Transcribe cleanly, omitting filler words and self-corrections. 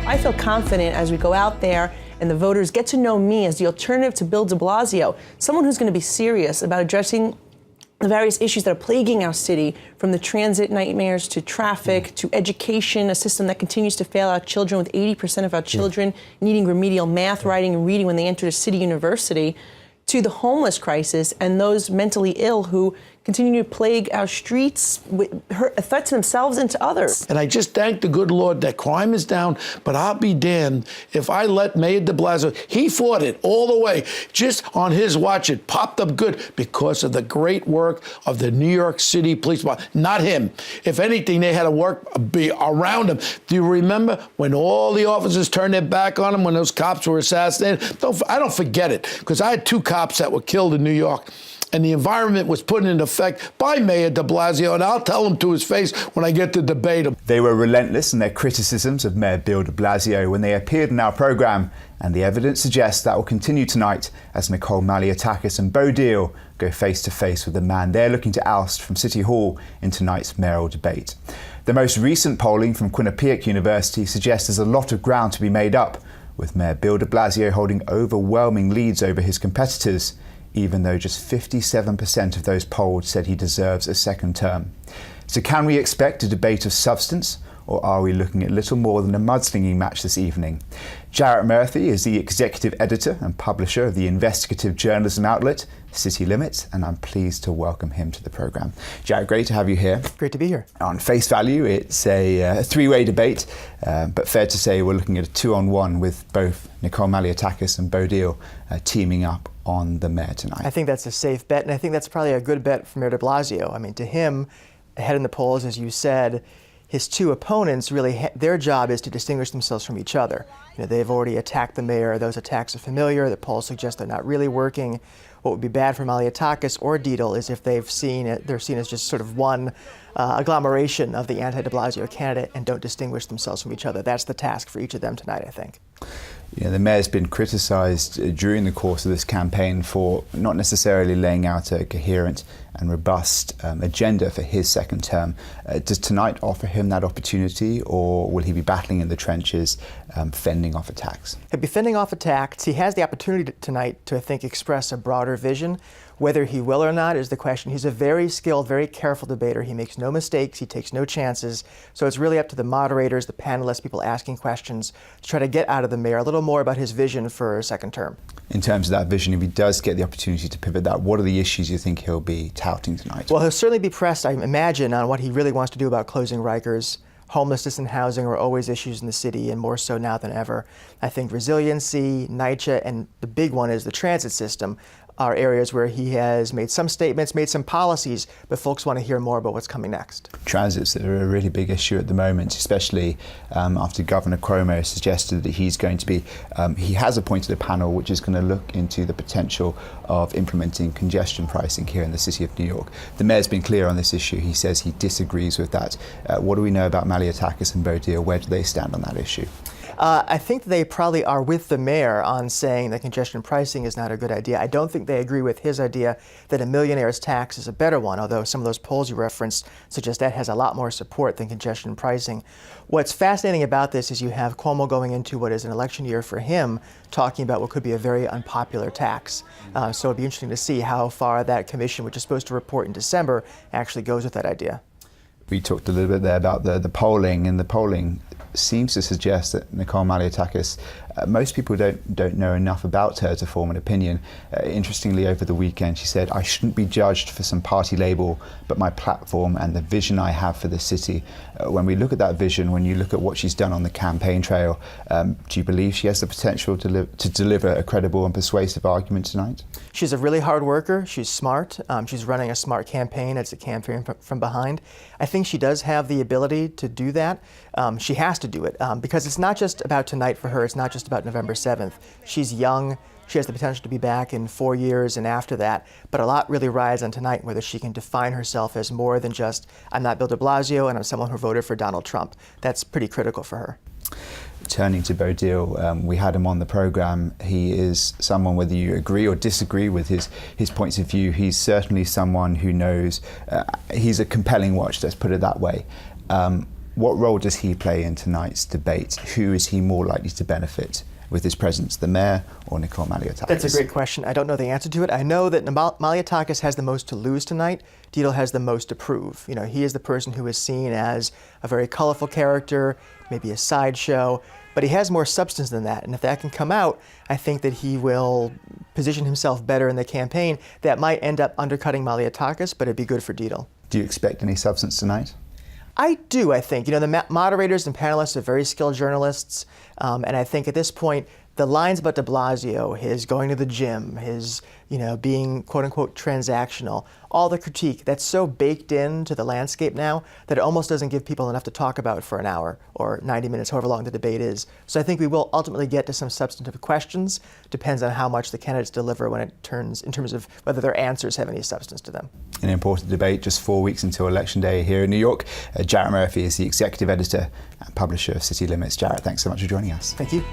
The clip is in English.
I feel confident as we go out there and the voters get to know me as the alternative to Bill de Blasio, someone who's going to be serious about addressing the various issues that are plaguing our city, from the transit nightmares to traffic to education, a system that continues to fail our children, with 80% of our children needing remedial math, writing, and reading when they enter a city university, to the homeless crisis and those mentally ill who continue to plague our streets, with a threat to themselves and to others. And I just thank the good Lord that crime is down, but I'll be damned if I let Mayor de Blasio, he fought it all the way. Just on his watch, it popped up good because of the great work of the New York City Police Department, not him. If anything, they had to be around him. Do you remember when all the officers turned their back on him when those cops were assassinated? I don't forget it, because I had 2 cops that were killed in New York. And the environment was put into effect by Mayor de Blasio, and I'll tell him to his face when I get to debate him. They were relentless in their criticisms of Mayor Bill de Blasio when they appeared in our programme, and the evidence suggests that will continue tonight as Nicole Malliotakis and Bo Deal go face to face with the man they're looking to oust from City Hall in tonight's mayoral debate. The most recent polling from Quinnipiac University suggests there's a lot of ground to be made up, with Mayor Bill de Blasio holding overwhelming leads over his competitors, even though just 57% of those polled said he deserves a second term. So can we expect a debate of substance, or are we looking at little more than a mudslinging match this evening? Jarrett Murphy is the executive editor and publisher of the investigative journalism outlet City Limits, and I'm pleased to welcome him to the programme. Jarrett, great to have you here. Great to be here. On face value, it's a three-way debate, but fair to say we're looking at a 2-on-1 with both Nicole Malliotakis and Bo Deal teaming up on the mayor tonight. I think that's a safe bet, and I think that's probably a good bet for Mayor de Blasio. I mean, to him, ahead in the polls, as you said, his 2 opponents really, their job is to distinguish themselves from each other. You know, they've already attacked the mayor. Those attacks are familiar. The polls suggest they're not really working. What would be bad for Malliotakis or Deedle is if they're seen as just sort of one agglomeration of the anti-de Blasio candidate and don't distinguish themselves from each other. That's the task for each of them tonight, I think. Yeah, the mayor's been criticised during the course of this campaign for not necessarily laying out a coherent and robust agenda for his second term. Does tonight offer him that opportunity, or will he be battling in the trenches, fending off attacks? He'll be fending off attacks. He has the opportunity tonight to, I think, express a broader vision. Whether he will or not is the question. He's a very skilled, very careful debater. He makes no mistakes. He takes no chances. So it's really up to the moderators, the panelists, people asking questions to try to get out of the mayor a little more about his vision for a second term. In terms of that vision, if he does get the opportunity to pivot that, what are the issues you think he'll be touting tonight? Well, he'll certainly be pressed, I imagine, on what he really wants to do about closing Rikers. Homelessness and housing are always issues in the city, and more so now than ever. I think resiliency, NYCHA, and the big one is the transit system are areas where he has made some statements, made some policies, but folks want to hear more about what's coming next. Transits are a really big issue at the moment, especially after Governor Cuomo suggested that he's going to be, he has appointed a panel which is going to look into the potential of implementing congestion pricing here in the city of New York. The mayor's been clear on this issue. He says he disagrees with that. What do we know about Malliotakis and Bo Deal? Where do they stand on that issue? I think they probably are with the mayor on saying that congestion pricing is not a good idea. I don't think they agree with his idea that a millionaire's tax is a better one, although some of those polls you referenced suggest that has a lot more support than congestion pricing. What's fascinating about this is you have Cuomo going into what is an election year for him, talking about what could be a very unpopular tax. So it'd be interesting to see how far that commission, which is supposed to report in December, actually goes with that idea. We talked a little bit there about the polling, and the polling seems to suggest that Nicole Malliotakis, most people don't know enough about her to form an opinion. Interestingly, over the weekend, she said, "I shouldn't be judged for some party label, but my platform and the vision I have for the city." When we look at that vision, when you look at what she's done on the campaign trail, do you believe she has the potential to deliver a credible and persuasive argument tonight? She's a really hard worker. She's smart. She's running a smart campaign. It's a campaign from behind. I think she does have the ability to do that. She has to do it because it's not just about tonight for her. It's not just about November 7th. She's young. She has the potential to be back in 4 years and after that, but a lot really rides on tonight, whether she can define herself as more than just, I'm not Bill de Blasio and I'm someone who voted for Donald Trump. That's pretty critical for her. Turning to Bo Deal, we had him on the programme. He is someone, whether you agree or disagree with his points of view, he's certainly someone who knows, he's a compelling watch, let's put it that way. What role does he play in tonight's debate? Who is he more likely to benefit with his presence, the mayor or Nikol Malliotakis? That's a great question. I don't know the answer to it. I know that Malliotakis has the most to lose tonight. Diehl has the most to prove. You know, he is the person who is seen as a very colorful character, maybe a sideshow, but he has more substance than that. And if that can come out, I think that he will position himself better in the campaign. That might end up undercutting Malliotakis, but it'd be good for Diehl. Do you expect any substance tonight? I do, I think. You know, the moderators and panelists are very skilled journalists, and I think at this point, the lines about de Blasio, his going to the gym, his, you know, being quote-unquote transactional, all the critique, that's so baked into the landscape now that it almost doesn't give people enough to talk about for an hour or 90 minutes, however long the debate is. So I think we will ultimately get to some substantive questions. Depends on how much the candidates deliver when it turns, in terms of whether their answers have any substance to them. An important debate just 4 weeks until Election Day here in New York. Jarrett Murphy is the executive editor and publisher of City Limits. Jarrett, thanks so much for joining us. Thank you.